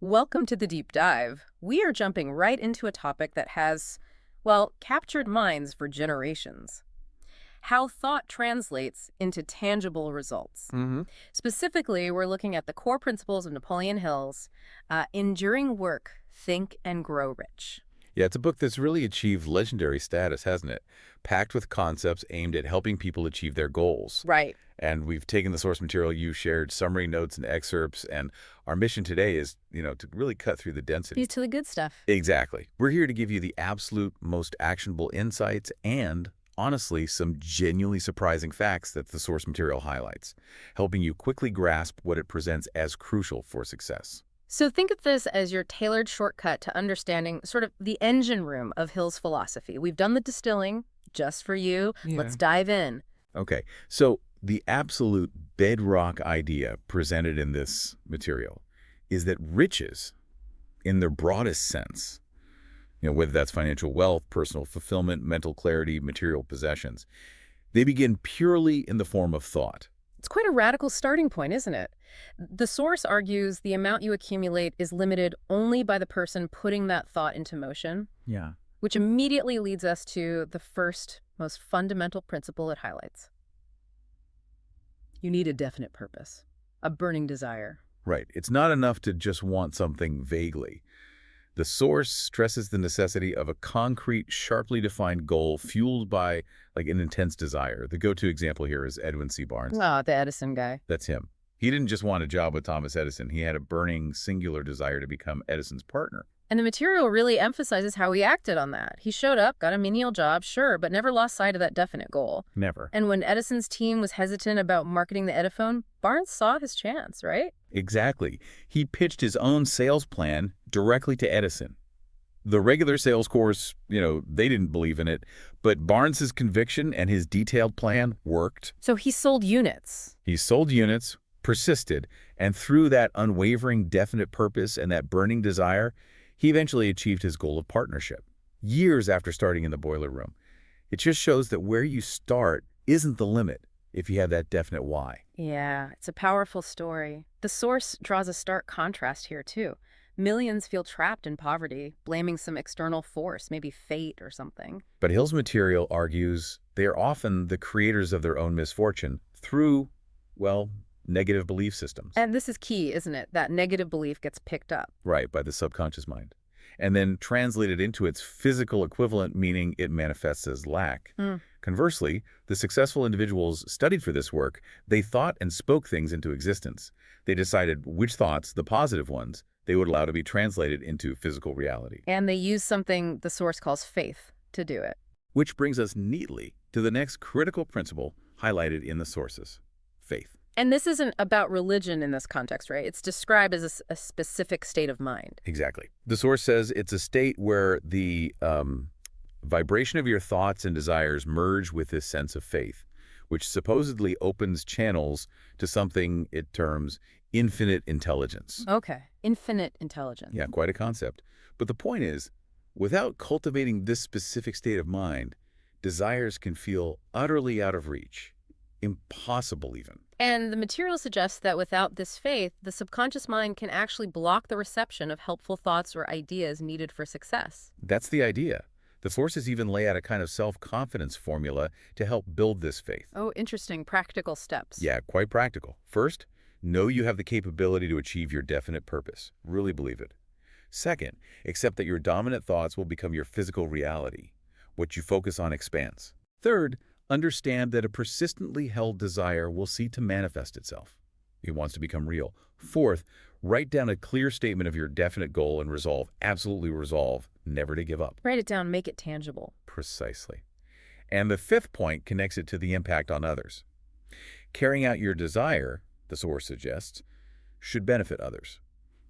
Welcome to the deep dive. We are jumping right into a topic that has, well, captured minds for generations. How thought translates into tangible results. hmm Specifically, we're looking at the core principles of Napoleon Hill's enduring work, Think and Grow Rich. Yeah, it's a book that's really achieved legendary status, hasn't it? Packed with concepts aimed at helping people achieve their goals. Right. And we've taken the source material you shared, summary notes and excerpts, and our mission today is, to really cut through the density. These to the good stuff. Exactly. We're here to give you the absolute most actionable insights and, honestly, some genuinely surprising facts that the source material highlights, helping you quickly grasp what it presents as crucial for success. So think of this as your tailored shortcut to understanding sort of the engine room of Hill's philosophy. We've done the distilling just for you. Let's dive in. Okay, so the absolute bedrock idea presented in this material is that riches, in their broadest sense, whether that's financial wealth, personal fulfillment, mental clarity, material possessions, they begin purely in the form of thought. It's quite a radical starting point, isn't it? The source argues the amount you accumulate is limited only by the person putting that thought into motion, Yeah. which immediately leads us to the first, most fundamental principle it highlights. You need a definite purpose, a burning desire. Right. It's not enough to just want something vaguely. The source stresses the necessity of a concrete, sharply defined goal fueled by an intense desire. The go-to example here is Edwin C. Barnes. Ah, the Edison guy. That's him. He didn't just want a job with Thomas Edison. He had a burning, singular desire to become Edison's partner. And the material really emphasizes how he acted on that. He showed up, got a menial job, sure, but never lost sight of that definite goal. Never. And when Edison's team was hesitant about marketing the Ediphone, Barnes saw his chance, right? Exactly. He pitched his own sales plan directly to Edison. The regular sales course, they didn't believe in it, but Barnes's conviction and his detailed plan worked. So he sold units. He sold units, persisted, and through that unwavering definite purpose and that burning desire, he eventually achieved his goal of partnership, years after starting in the boiler room. It just shows that where you start isn't the limit if you have that definite why. Yeah, it's a powerful story. The source draws a stark contrast here, too. Millions feel trapped in poverty, blaming some external force, maybe fate or something. But Hill's material argues they are often the creators of their own misfortune through, negative belief systems. And this is key, isn't it? That negative belief gets picked up. Right, by the subconscious mind. And then translated into its physical equivalent, meaning it manifests as lack. Conversely, the successful individuals studied for this work, they thought and spoke things into existence. They decided which thoughts, the positive ones, they would allow to be translated into physical reality. And they use something the source calls faith to do it. Which brings us neatly to the next critical principle highlighted in the sources, faith. And this isn't about religion in this context, right? It's described as a specific state of mind. Exactly. The source says it's a state where the vibration of your thoughts and desires merge with this sense of faith, which supposedly opens channels to something it terms infinite intelligence. Okay. Infinite intelligence. Yeah, quite a concept. But the point is, without cultivating this specific state of mind, desires can feel utterly out of reach, impossible even. And the material suggests that without this faith, the subconscious mind can actually block the reception of helpful thoughts or ideas needed for success. That's the idea. The sources even lay out a kind of self-confidence formula to help build this faith. Oh, interesting. Practical steps. Yeah, quite practical. First, know you have the capability to achieve your definite purpose. Really believe it. Second, accept that your dominant thoughts will become your physical reality. What you focus on expands. Third, understand that a persistently held desire will seek to manifest itself. It wants to become real. Fourth, write down a clear statement of your definite goal and resolve, absolutely resolve, never to give up. Write it down, make it tangible. Precisely. And the fifth point connects it to the impact on others. Carrying out your desire, the source suggests, should benefit others.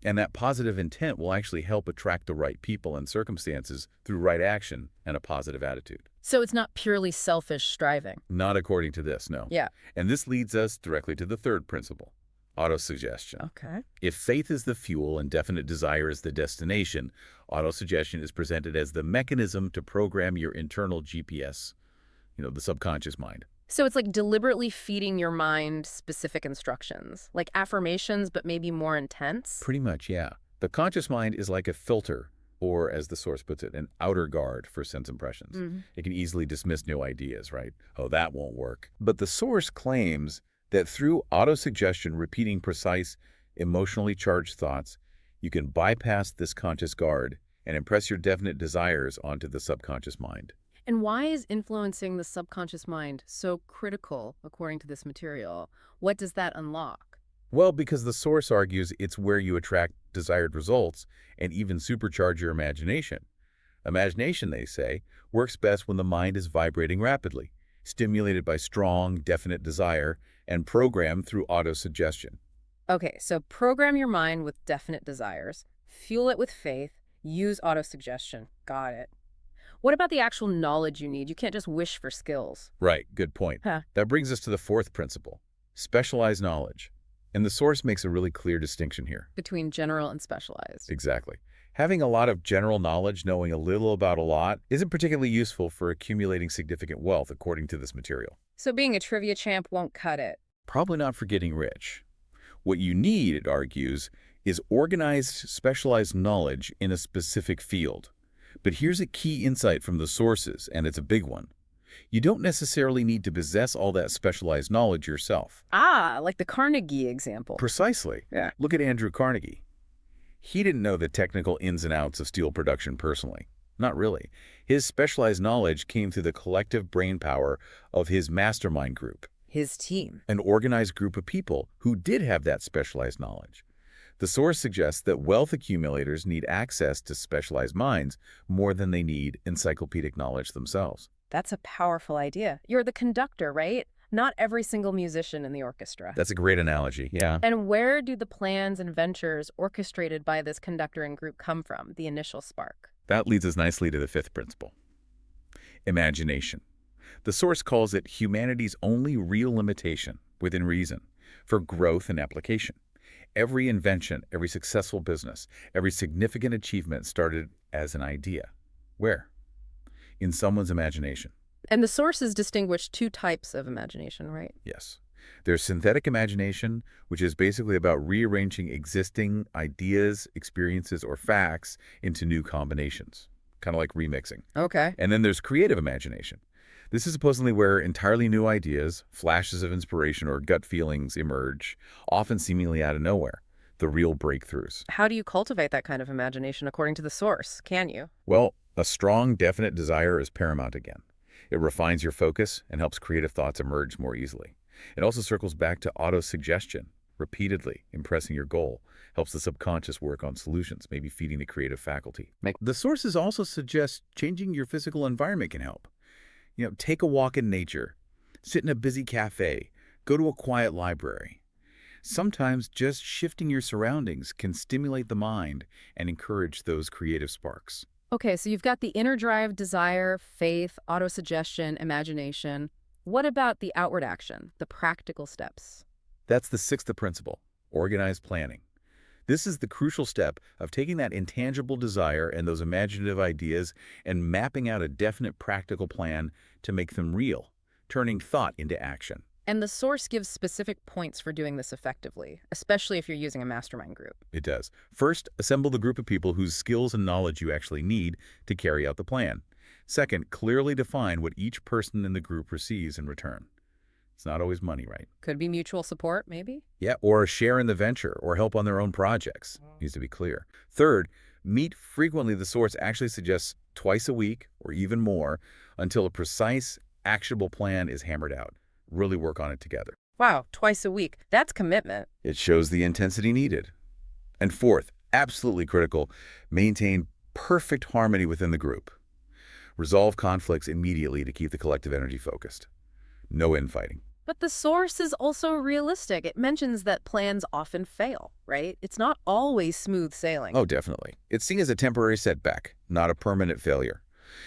And that positive intent will actually help attract the right people and circumstances through right action and a positive attitude. So it's not purely selfish striving. Not according to this, no. Yeah. And this leads us directly to the third principle, autosuggestion. Okay. If faith is the fuel and definite desire is the destination, autosuggestion is presented as the mechanism to program your internal GPS, the subconscious mind. So it's like deliberately feeding your mind specific instructions, like affirmations, but maybe more intense? Pretty much, yeah. The conscious mind is like a filter, or as the source puts it, an outer guard for sense impressions. It can easily dismiss new ideas, right? Oh, that won't work. But the source claims that through autosuggestion, repeating precise, emotionally charged thoughts, you can bypass this conscious guard and impress your definite desires onto the subconscious mind. And why is influencing the subconscious mind so critical, according to this material? What does that unlock? Well, because the source argues it's where you attract desired results and even supercharge your imagination. Imagination, they say, works best when the mind is vibrating rapidly, stimulated by strong, definite desire, and programmed through autosuggestion. Okay, so program your mind with definite desires, fuel it with faith, use autosuggestion. Got it. What about the actual knowledge you need? You can't just wish for skills. Right, good point. Huh. That brings us to the fourth principle, specialized knowledge. And the source makes a really clear distinction here. Between general and specialized. Exactly. Having a lot of general knowledge, knowing a little about a lot, isn't particularly useful for accumulating significant wealth, according to this material. So being a trivia champ won't cut it. Probably not for getting rich. What you need, it argues, is organized, specialized knowledge in a specific field. But here's a key insight from the sources, and it's a big one. You don't necessarily need to possess all that specialized knowledge yourself. Ah, like the Carnegie example. Precisely. Yeah. Look at Andrew Carnegie. He didn't know the technical ins and outs of steel production personally. Not really. His specialized knowledge came through the collective brain power of his mastermind group. His team. An organized group of people who did have that specialized knowledge. The source suggests that wealth accumulators need access to specialized minds more than they need encyclopedic knowledge themselves. That's a powerful idea. You're the conductor, right? Not every single musician in the orchestra. That's a great analogy, yeah. And where do the plans and ventures orchestrated by this conductor and group come from, the initial spark? That leads us nicely to the fifth principle. Imagination. The source calls it humanity's only real limitation, within reason, for growth and application. Every invention, every successful business, every significant achievement started as an idea. Where? In someone's imagination. And the sources distinguish two types of imagination, right? Yes. There's synthetic imagination, which is basically about rearranging existing ideas, experiences, or facts into new combinations, kind of like remixing. Okay. And then there's creative imagination. This is supposedly where entirely new ideas, flashes of inspiration, or gut feelings emerge, often seemingly out of nowhere, the real breakthroughs. How do you cultivate that kind of imagination according to the source? Can you? Well, a strong, definite desire is paramount again. It refines your focus and helps creative thoughts emerge more easily. It also circles back to autosuggestion, repeatedly impressing your goal, helps the subconscious work on solutions, maybe feeding the creative faculty. The sources also suggest changing your physical environment can help. Take a walk in nature, sit in a busy cafe, go to a quiet library. Sometimes just shifting your surroundings can stimulate the mind and encourage those creative sparks. Okay, so you've got the inner drive, desire, faith, autosuggestion, imagination. What about the outward action, the practical steps? That's the sixth principle, organized planning. This is the crucial step of taking that intangible desire and those imaginative ideas and mapping out a definite practical plan to make them real, turning thought into action. And the source gives specific points for doing this effectively, especially if you're using a mastermind group. It does. First, assemble the group of people whose skills and knowledge you actually need to carry out the plan. Second, clearly define what each person in the group receives in return. It's not always money, right? Could be mutual support, maybe? Yeah, or a share in the venture or help on their own projects. Needs to be clear. Third, meet frequently. The source actually suggests twice a week or even more until a precise, actionable plan is hammered out. Really work on it together. Wow, twice a week. That's commitment. It shows the intensity needed. And fourth, absolutely critical, maintain perfect harmony within the group. Resolve conflicts immediately to keep the collective energy focused. No infighting. But the source is also realistic. It mentions that plans often fail, right? It's not always smooth sailing. Oh, definitely. It's seen as a temporary setback, not a permanent failure.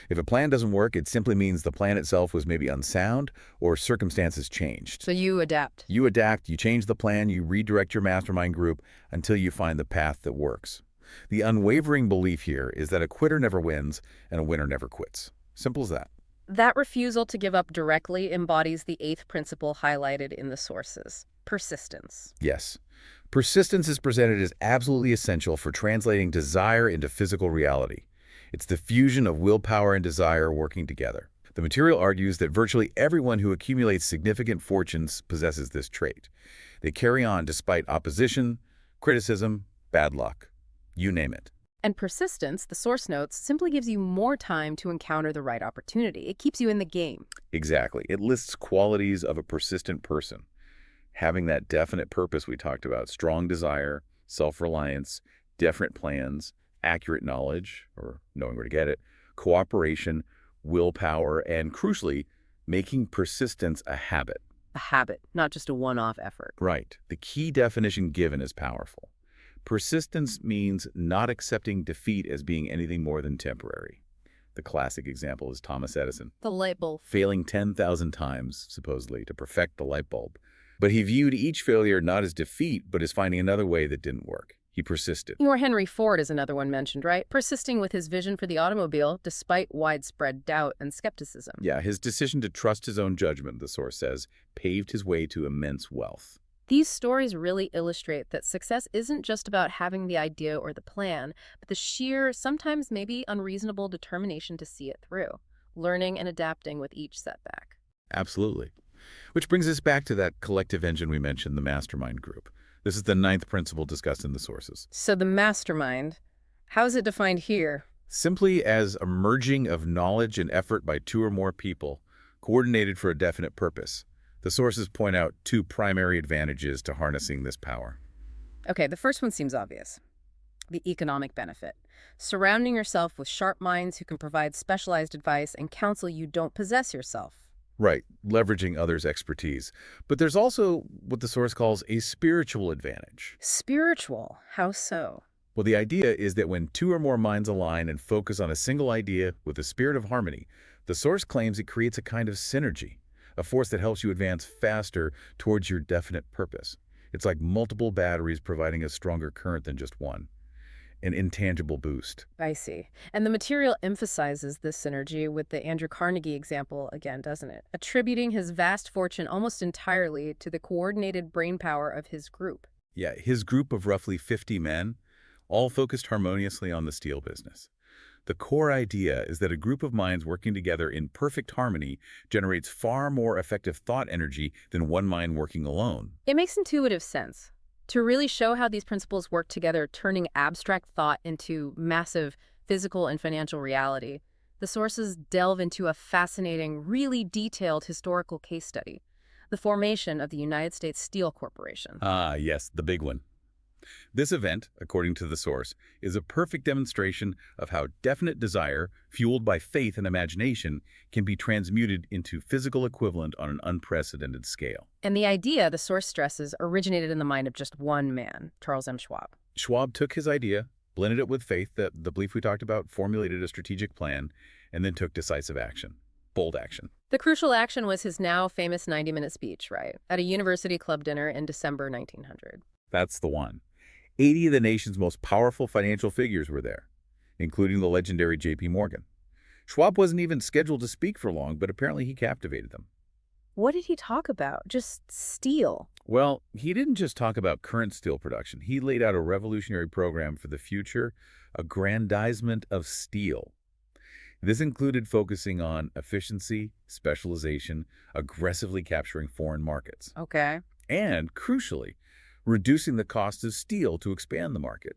If a plan doesn't work, it simply means the plan itself was maybe unsound or circumstances changed. So you adapt. You adapt, you change the plan, you redirect your mastermind group until you find the path that works. The unwavering belief here is that a quitter never wins and a winner never quits. Simple as that. That refusal to give up directly embodies the eighth principle highlighted in the sources: persistence. Yes. Persistence is presented as absolutely essential for translating desire into physical reality. It's the fusion of willpower and desire working together. The material argues that virtually everyone who accumulates significant fortunes possesses this trait. They carry on despite opposition, criticism, bad luck. You name it. And persistence, the source notes, simply gives you more time to encounter the right opportunity. It keeps you in the game. Exactly. It lists qualities of a persistent person. Having that definite purpose we talked about, strong desire, self-reliance, definite plans, accurate knowledge, or knowing where to get it, cooperation, willpower, and crucially, making persistence a habit. A habit, not just a one-off effort. Right. The key definition given is powerful. Persistence means not accepting defeat as being anything more than temporary. The classic example is Thomas Edison. The light bulb. Failing 10,000 times, supposedly, to perfect the light bulb. But he viewed each failure not as defeat, but as finding another way that didn't work. He persisted. Or Henry Ford is another one mentioned, right? Persisting with his vision for the automobile despite widespread doubt and skepticism. Yeah, his decision to trust his own judgment, the source says, paved his way to immense wealth. These stories really illustrate that success isn't just about having the idea or the plan, but the sheer, sometimes maybe unreasonable determination to see it through, learning and adapting with each setback. Absolutely. Which brings us back to that collective engine we mentioned, the mastermind group. This is the 9th principle discussed in the sources. So the mastermind, how is it defined here? Simply as a merging of knowledge and effort by 2 or more people, coordinated for a definite purpose. The sources point out 2 primary advantages to harnessing this power. Okay, the first one seems obvious. The economic benefit. Surrounding yourself with sharp minds who can provide specialized advice and counsel you don't possess yourself. Right, leveraging others' expertise. But there's also what the source calls a spiritual advantage. Spiritual? How so? Well, the idea is that when 2 or more minds align and focus on a single idea with a spirit of harmony, the source claims it creates a kind of synergy, a force that helps you advance faster towards your definite purpose. It's like multiple batteries providing a stronger current than just one. An intangible boost. I see. And the material emphasizes this synergy with the Andrew Carnegie example again, doesn't it? Attributing his vast fortune almost entirely to the coordinated brainpower of his group. Yeah, his group of roughly 50 men, all focused harmoniously on the steel business. The core idea is that a group of minds working together in perfect harmony generates far more effective thought energy than one mind working alone. It makes intuitive sense. To really show how these principles work together, turning abstract thought into massive physical and financial reality, the sources delve into a fascinating, really detailed historical case study, the formation of the United States Steel Corporation. Ah, yes, the big one. This event, according to the source, is a perfect demonstration of how definite desire, fueled by faith and imagination, can be transmuted into physical equivalent on an unprecedented scale. And the idea, the source stresses, originated in the mind of just one man, Charles M. Schwab. Schwab took his idea, blended it with faith, the belief we talked about, formulated a strategic plan, and then took decisive action. Bold action. The crucial action was his now famous 90-minute speech, right, at a university club dinner in December 1900. That's the one. 80 of the nation's most powerful financial figures were there, including the legendary J.P. Morgan. Schwab wasn't even scheduled to speak for long, but apparently he captivated them. What did he talk about? Just steel? Well, he didn't just talk about current steel production. He laid out a revolutionary program for the future, aggrandizement of steel. This included focusing on efficiency, specialization, aggressively capturing foreign markets. Okay. And, crucially, reducing the cost of steel to expand the market.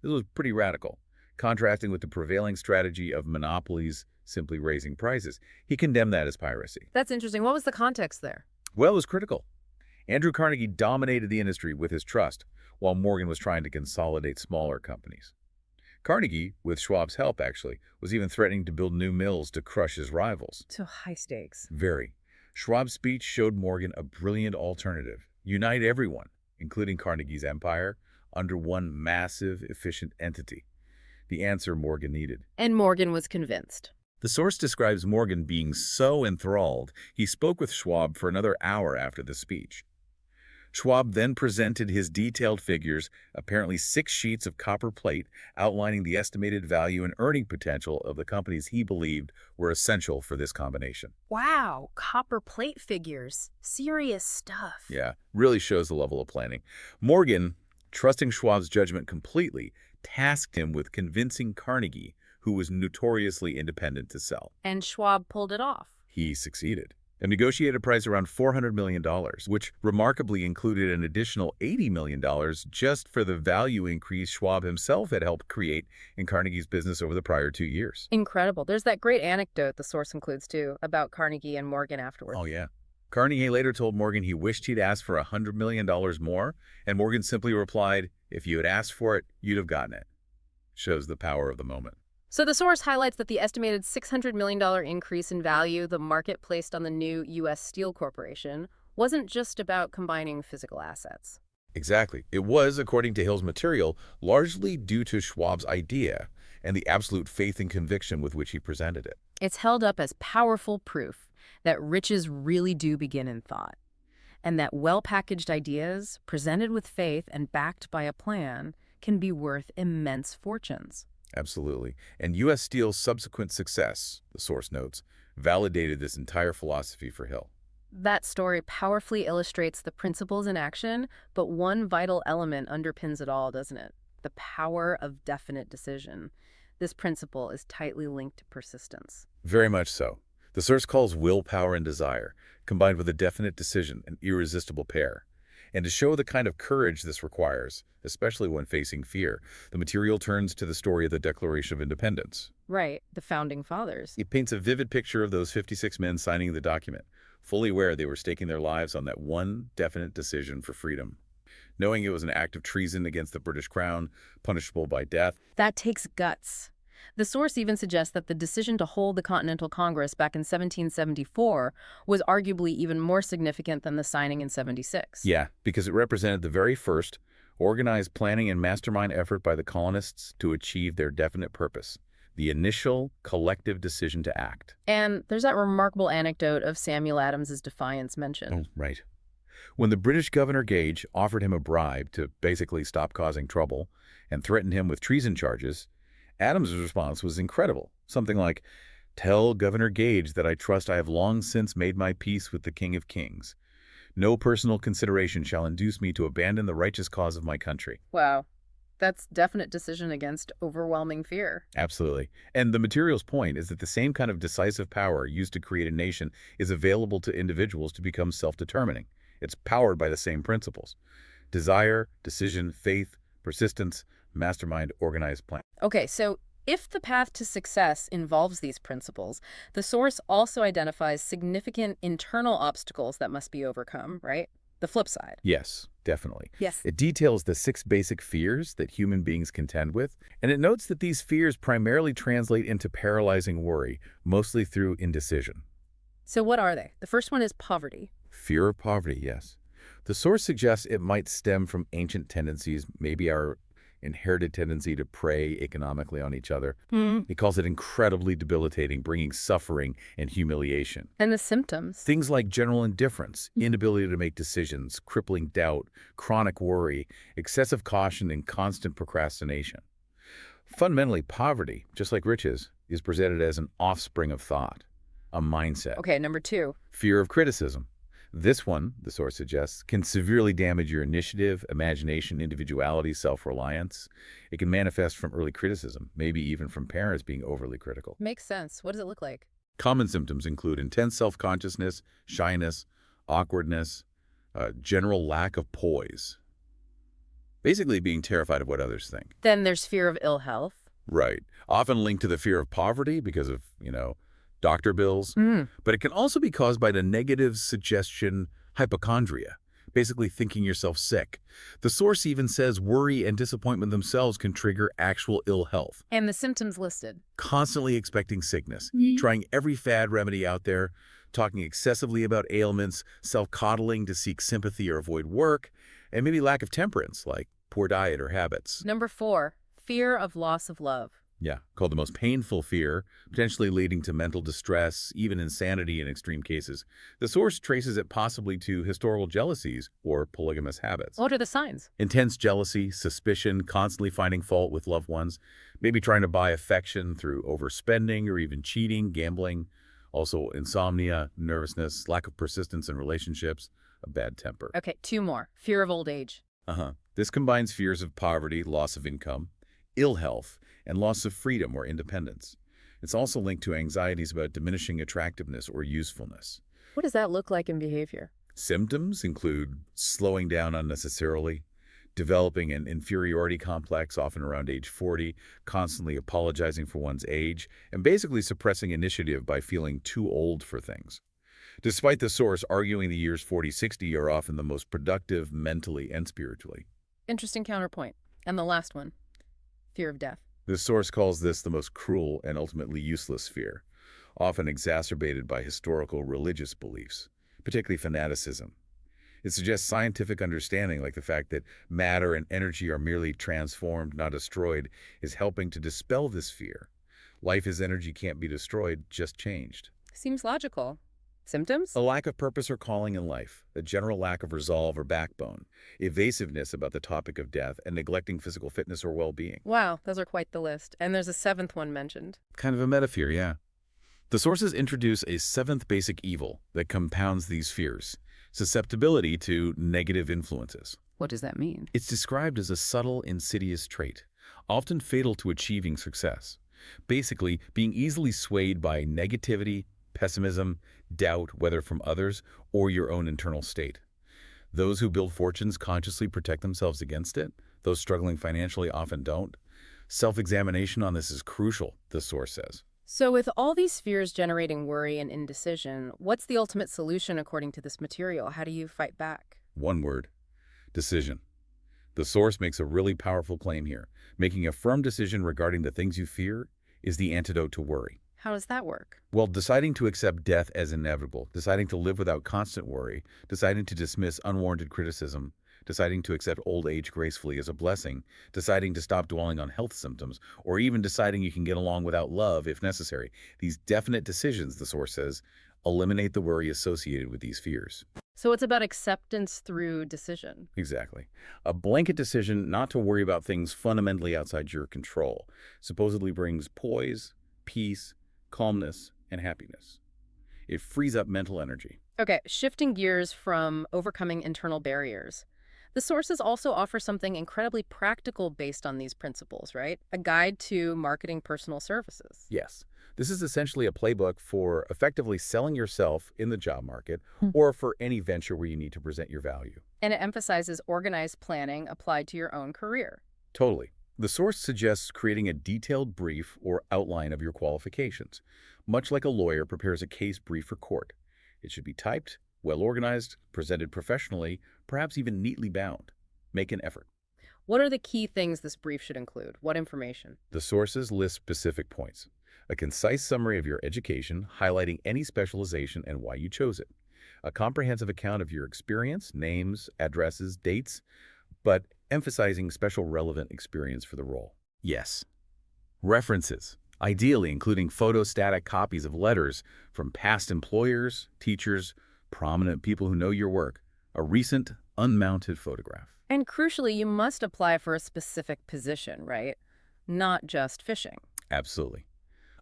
This was pretty radical, contrasting with the prevailing strategy of monopolies simply raising prices. He condemned that as piracy. That's interesting. What was the context there? Well, it was critical. Andrew Carnegie dominated the industry with his trust, while Morgan was trying to consolidate smaller companies. Carnegie, with Schwab's help actually, was even threatening to build new mills to crush his rivals. So high stakes. Very. Schwab's speech showed Morgan a brilliant alternative. Unite everyone, including Carnegie's empire, under one massive, efficient entity. The answer Morgan needed. And Morgan was convinced. The source describes Morgan being so enthralled, he spoke with Schwab for another hour after the speech. Schwab then presented his detailed figures, apparently 6 sheets of copper plate, outlining the estimated value and earning potential of the companies he believed were essential for this combination. Wow, copper plate figures. Serious stuff. Yeah, really shows the level of planning. Morgan, Trusting Schwab's judgment completely, tasked him with convincing Carnegie, who was notoriously independent, to sell. And Schwab pulled it off. He succeeded and negotiated a price around $400 million, which remarkably included an additional $80 million just for the value increase Schwab himself had helped create in Carnegie's business over the prior 2 years. Incredible. There's that great anecdote the source includes, too, about Carnegie and Morgan afterwards. Oh, yeah. Carnegie later told Morgan he wished he'd asked for $100 million more, and Morgan simply replied, "If you had asked for it, you'd have gotten it." Shows the power of the moment. So the source highlights that the estimated $600 million increase in value the market placed on the new U.S. Steel Corporation wasn't just about combining physical assets. Exactly. It was, according to Hill's material, largely due to Schwab's idea and the absolute faith and conviction with which he presented it. It's held up as powerful proof that riches really do begin in thought, and that well-packaged ideas, presented with faith and backed by a plan, can be worth immense fortunes. Absolutely. And U.S. Steel's subsequent success, the source notes, validated this entire philosophy for Hill. That story powerfully illustrates the principles in action, but one vital element underpins it all, doesn't it? The power of definite decision. This principle is tightly linked to persistence. Very much so. The source calls willpower and desire, combined with a definite decision, an irresistible pair. And to show the kind of courage this requires, especially when facing fear, the material turns to the story of the Declaration of Independence. Right, the Founding Fathers. It paints a vivid picture of those 56 men signing the document, fully aware they were staking their lives on that one definite decision for freedom. Knowing it was an act of treason against the British Crown, punishable by death. That takes guts. The source even suggests that the decision to hold the Continental Congress back in 1774 was arguably even more significant than the signing in 76. Yeah, because it represented the very first organized planning and mastermind effort by the colonists to achieve their definite purpose, the initial collective decision to act. And there's that remarkable anecdote of Samuel Adams's defiance mentioned. Oh, right. When the British Governor Gage offered him a bribe to basically stop causing trouble and threatened him with treason charges, Adams' response was incredible. Something like, "Tell Governor Gage that I trust I have long since made my peace with the King of Kings. No personal consideration shall induce me to abandon the righteous cause of my country." Wow. That's definite decision against overwhelming fear. Absolutely. And the material's point is that the same kind of decisive power used to create a nation is available to individuals to become self-determining. It's powered by the same principles: desire, decision, faith, persistence, mastermind, organized plan. Okay, so if the path to success involves these principles, the source also identifies significant internal obstacles that must be overcome, right? The flip side. Yes, definitely. Yes. It details the 6 basic fears that human beings contend with, and it notes that these fears primarily translate into paralyzing worry, mostly through indecision. So what are they? The first one is poverty. Fear of poverty, yes. The source suggests it might stem from ancient tendencies, maybe our inherited tendency to prey economically on each other. He calls it incredibly debilitating, bringing suffering and humiliation. And the symptoms. Things like general indifference, inability to make decisions, crippling doubt, chronic worry, excessive caution, and constant procrastination. Fundamentally, poverty, just like riches, is presented as an offspring of thought, a mindset. Okay, number 2. Fear of criticism. This one, the source suggests, can severely damage your initiative, imagination, individuality, self-reliance. It can manifest from early criticism, maybe even from parents being overly critical. Makes sense. What does it look like? Common symptoms include intense self-consciousness, shyness, awkwardness, general lack of poise. Basically being terrified of what others think. Then there's fear of ill health. Right. Often linked to the fear of poverty because of, doctor bills. But it can also be caused by the negative suggestion hypochondria, basically thinking yourself sick. The source even says worry and disappointment themselves can trigger actual ill health. And the symptoms listed. Constantly expecting sickness, trying every fad remedy out there, talking excessively about ailments, self-coddling to seek sympathy or avoid work, and maybe lack of temperance, like poor diet or habits. Number 4, fear of loss of love. Yeah, called the most painful fear, potentially leading to mental distress, even insanity in extreme cases. The source traces it possibly to historical jealousies or polygamous habits. What are the signs? Intense jealousy, suspicion, constantly finding fault with loved ones, maybe trying to buy affection through overspending or even cheating, gambling. Also insomnia, nervousness, lack of persistence in relationships, a bad temper. Okay, 2 more. Fear of old age. This combines fears of poverty, loss of income, ill health, and loss of freedom or independence. It's also linked to anxieties about diminishing attractiveness or usefulness. What does that look like in behavior? Symptoms include slowing down unnecessarily, developing an inferiority complex, often around age 40, constantly apologizing for one's age, and basically suppressing initiative by feeling too old for things. Despite the source arguing the years 40-60 are often the most productive mentally and spiritually. Interesting counterpoint. And the last one, fear of death. The source calls this the most cruel and ultimately useless fear, often exacerbated by historical religious beliefs, particularly fanaticism. It suggests scientific understanding, like the fact that matter and energy are merely transformed, not destroyed, is helping to dispel this fear. Life as energy can't be destroyed, just changed. Seems logical. Symptoms? A lack of purpose or calling in life, a general lack of resolve or backbone, evasiveness about the topic of death, and neglecting physical fitness or well-being. Wow, those are quite the list. And there's a seventh one mentioned. Kind of a meta-fear, yeah. The sources introduce a seventh basic evil that compounds these fears: susceptibility to negative influences. What does that mean? It's described as a subtle, insidious trait, often fatal to achieving success. Basically, being easily swayed by negativity, pessimism, doubt, whether from others or your own internal state. Those who build fortunes consciously protect themselves against it. Those struggling financially often don't. Self-examination on this is crucial, the source says. So with all these fears generating worry and indecision, what's the ultimate solution according to this material? How do you fight back? One word: decision. The source makes a really powerful claim here. Making a firm decision regarding the things you fear is the antidote to worry. How does that work? Well, deciding to accept death as inevitable, deciding to live without constant worry, deciding to dismiss unwarranted criticism, deciding to accept old age gracefully as a blessing, deciding to stop dwelling on health symptoms, or even deciding you can get along without love if necessary. These definite decisions, the source says, eliminate the worry associated with these fears. So it's about acceptance through decision. Exactly. A blanket decision not to worry about things fundamentally outside your control supposedly brings poise, peace, calmness, and happiness. It frees up mental energy. Okay, shifting gears from overcoming internal barriers. The sources also offer something incredibly practical based on these principles, right? A guide to marketing personal services. Yes, this is essentially a playbook for effectively selling yourself in the job market or for any venture where you need to present your value. And it emphasizes organized planning applied to your own career. Totally. The source suggests creating a detailed brief or outline of your qualifications, much like a lawyer prepares a case brief for court. It should be typed, well-organized, presented professionally, perhaps even neatly bound. Make an effort. What are the key things this brief should include? What information? The sources list specific points. A concise summary of your education, highlighting any specialization and why you chose it. A comprehensive account of your experience, names, addresses, dates, but emphasizing special relevant experience for the role. Yes. References, ideally including photostatic copies of letters from past employers, teachers, prominent people who know your work. A recent, unmounted photograph. And crucially, you must apply for a specific position, right? Not just fishing. Absolutely.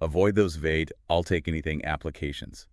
Avoid those vague, I'll take anything applications.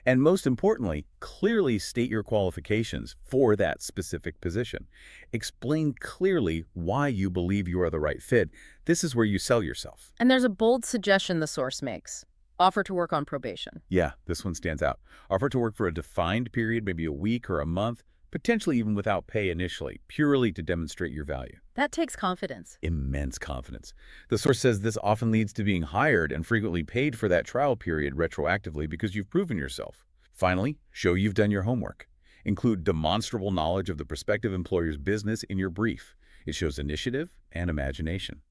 And most importantly, clearly state your qualifications for that specific position. Explain clearly why you believe you are the right fit. This is where you sell yourself. And there's a bold suggestion the source makes. Offer to work on probation. Yeah, this one stands out. Offer to work for a defined period, maybe a week or a month, potentially even without pay initially, purely to demonstrate your value. That takes confidence. Immense confidence. The source says this often leads to being hired and frequently paid for that trial period retroactively because you've proven yourself. Finally, show you've done your homework. Include demonstrable knowledge of the prospective employer's business in your brief. It shows initiative and imagination.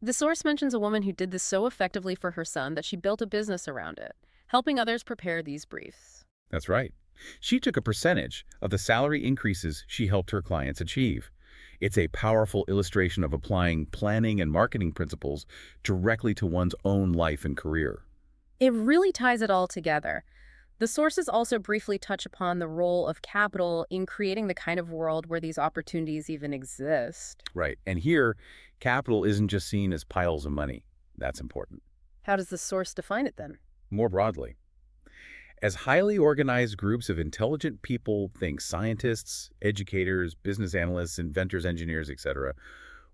The source mentions a woman who did this so effectively for her son that she built a business around it, helping others prepare these briefs. That's right. She took a percentage of the salary increases she helped her clients achieve. It's a powerful illustration of applying planning and marketing principles directly to one's own life and career. It really ties it all together. The sources also briefly touch upon the role of capital in creating the kind of world where these opportunities even exist. Right. And here, capital isn't just seen as piles of money. That's important. How does the source define it then? More broadly, As highly organized groups of intelligent people, think scientists, educators, business analysts, inventors, engineers, etc.,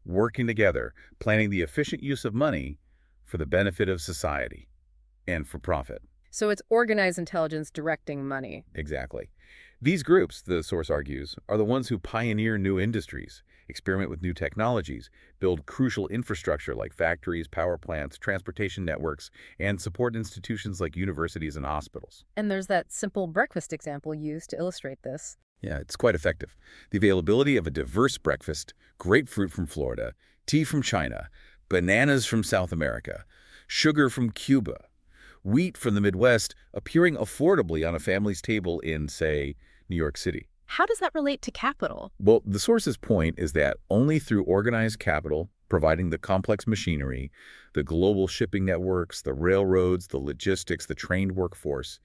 working together, planning the efficient use of money for the benefit of society and for profit. So it's organized intelligence directing money. Exactly. These groups, the source argues, are the ones who pioneer new industries, experiment with new technologies, build crucial infrastructure like factories, power plants, transportation networks, and support institutions like universities and hospitals. And there's that simple breakfast example used to illustrate this. Yeah, it's quite effective. The availability of a diverse breakfast, grapefruit from Florida, tea from China, bananas from South America, sugar from Cuba, wheat from the Midwest appearing affordably on a family's table in, say, New York City. How does that relate to capital? Well, the source's point is that only through organized capital, providing the complex machinery, the global shipping networks, the railroads, the logistics, the trained workforce,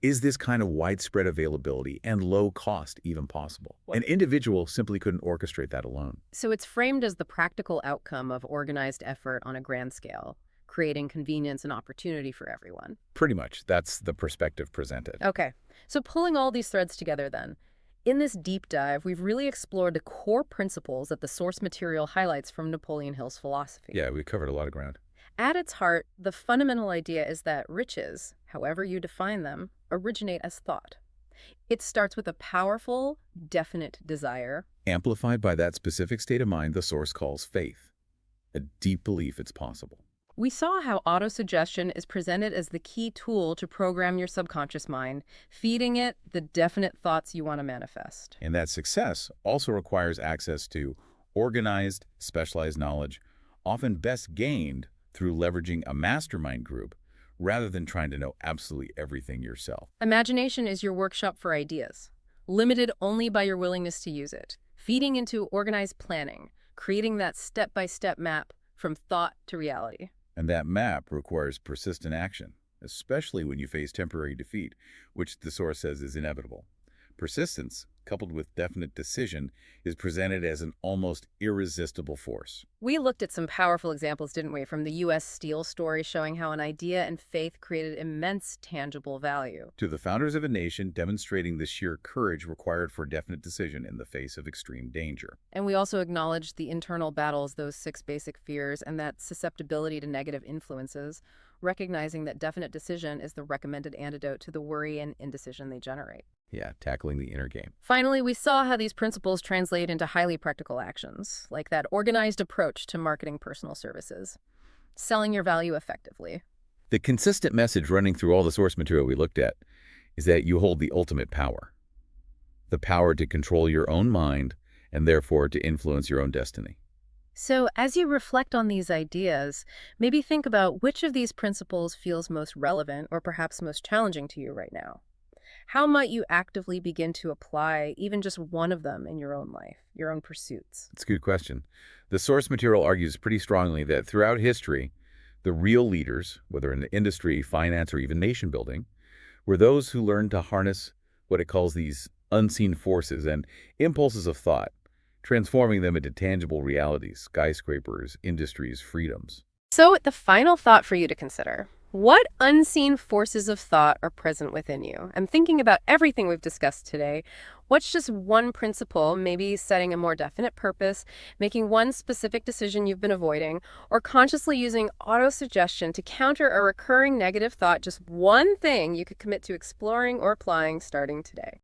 is this kind of widespread availability and low cost even possible. An individual simply couldn't orchestrate that alone. So it's framed as the practical outcome of organized effort on a grand scale, creating convenience and opportunity for everyone. Pretty much, that's the perspective presented. Okay, so pulling all these threads together then, in this deep dive, we've really explored the core principles that the source material highlights from Napoleon Hill's philosophy. Yeah, we covered a lot of ground. At its heart, the fundamental idea is that riches, however you define them, originate as thought. It starts with a powerful, definite desire, Amplified by that specific state of mind the source calls faith, a deep belief it's possible. We saw how autosuggestion is presented as the key tool to program your subconscious mind, feeding it the definite thoughts you want to manifest. And that success also requires access to organized, specialized knowledge, often best gained through leveraging a mastermind group rather than trying to know absolutely everything yourself. Imagination is your workshop for ideas, limited only by your willingness to use it, feeding into organized planning, creating that step-by-step map from thought to reality. And that map requires persistent action, especially when you face temporary defeat, which the source says is inevitable. Persistence, coupled with definite decision, is presented as an almost irresistible force. We looked at some powerful examples, didn't we, from the U.S. Steel story showing how an idea and faith created immense tangible value. To the founders of a nation demonstrating the sheer courage required for definite decision in the face of extreme danger. And we also acknowledged the internal battles, those 6 basic fears, and that susceptibility to negative influences, recognizing that definite decision is the recommended antidote to the worry and indecision they generate. Yeah, tackling the inner game. Finally, we saw how these principles translate into highly practical actions, like that organized approach to marketing personal services, selling your value effectively. The consistent message running through all the source material we looked at is that you hold the ultimate power. The power to control your own mind and therefore to influence your own destiny. So as you reflect on these ideas, maybe think about which of these principles feels most relevant or perhaps most challenging to you right now. How might you actively begin to apply even just one of them in your own life, your own pursuits? It's a good question. The source material argues pretty strongly that throughout history, the real leaders, whether in the industry, finance, or even nation building, were those who learned to harness what it calls these unseen forces and impulses of thought, transforming them into tangible realities, skyscrapers, industries, freedoms. So the final thought for you to consider. What unseen forces of thought are present within you? I'm thinking about everything we've discussed today. What's just one principle, maybe setting a more definite purpose, making one specific decision you've been avoiding, or consciously using autosuggestion to counter a recurring negative thought, just one thing you could commit to exploring or applying starting today?